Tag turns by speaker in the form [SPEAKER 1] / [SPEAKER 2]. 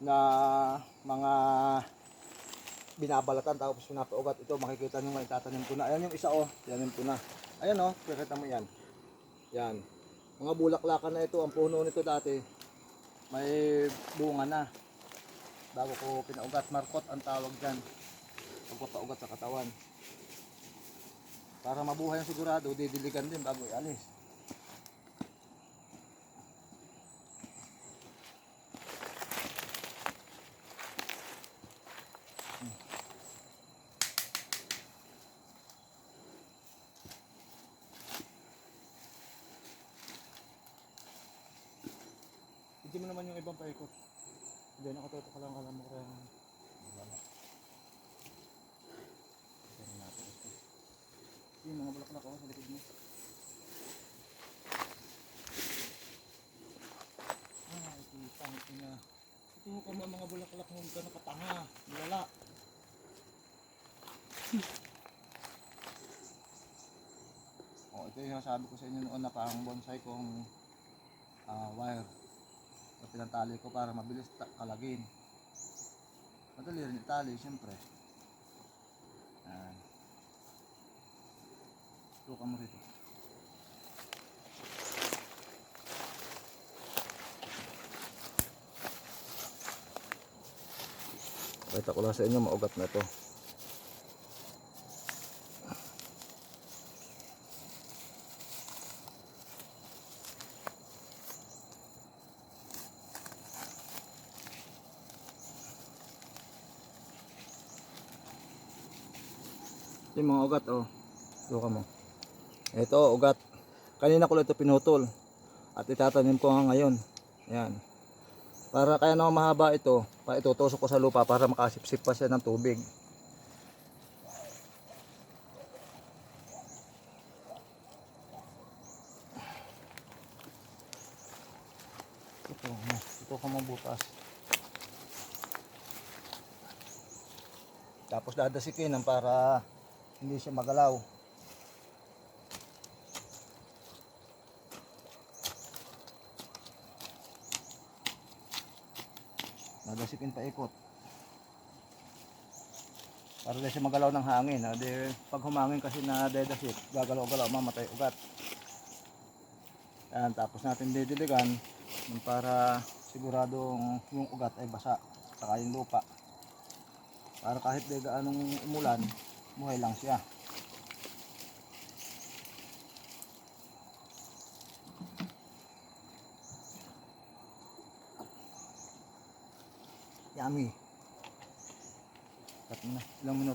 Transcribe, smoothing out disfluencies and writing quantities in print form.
[SPEAKER 1] na mga binabalatan tapos pinapaugat. Ito makikita nyo nga, itatanim ko na. Ayan yung isa tinanim ko na. Ayan nakikita mo yan. Yan. Mga bulaklakan na ito, ang puno nito dati may bunga na. Bago ko pinaugat, markot ang tawag dyan. Pagpapaugat sa katawan. Para mabuhay ang sigurado, didiligan din bago ialis. Hindi mo naman yung ibang paikot. Hindi, nakatutok ka lang mo kaya wala. Tignan natin ito. Yung mga bulaklak sa likod mo. Pangit na. Ito ka mga bulaklak mo ka nakatanga. Wala. Ito yung sabi ko sa inyo noon na parang bonsai kong wire. So, pinatali ko para mabilis kalagin. Madali rin itali, siyempre. Ayan. Tuka mo rito. Pakita ko lang sa inyo, maugat na ito. Yung mga ugat Tuka mo. Ito ugat. Kanina ko lang ito pinutol. At itatanim ko nga ngayon. Ayan. Para kaya naman mahaba ito, itutusok ko sa lupa para makasipsip pa siya ng tubig. Ito ka mo butas. Tapos dadasikin para hindi siya magalaw. Dadasikin pa ikot. Para hindi siya magalaw ng hangin. Pag humangin kasi na dadasik, gagalaw-galaw, mamatay ugat. Ayan, tapos natin didiligan para siguradong yung ugat ay basa. Saka yung lupa. Para kahit di gaanong umulan, buhay lang siya. Yummy. Cut mo na. Ilang minuto?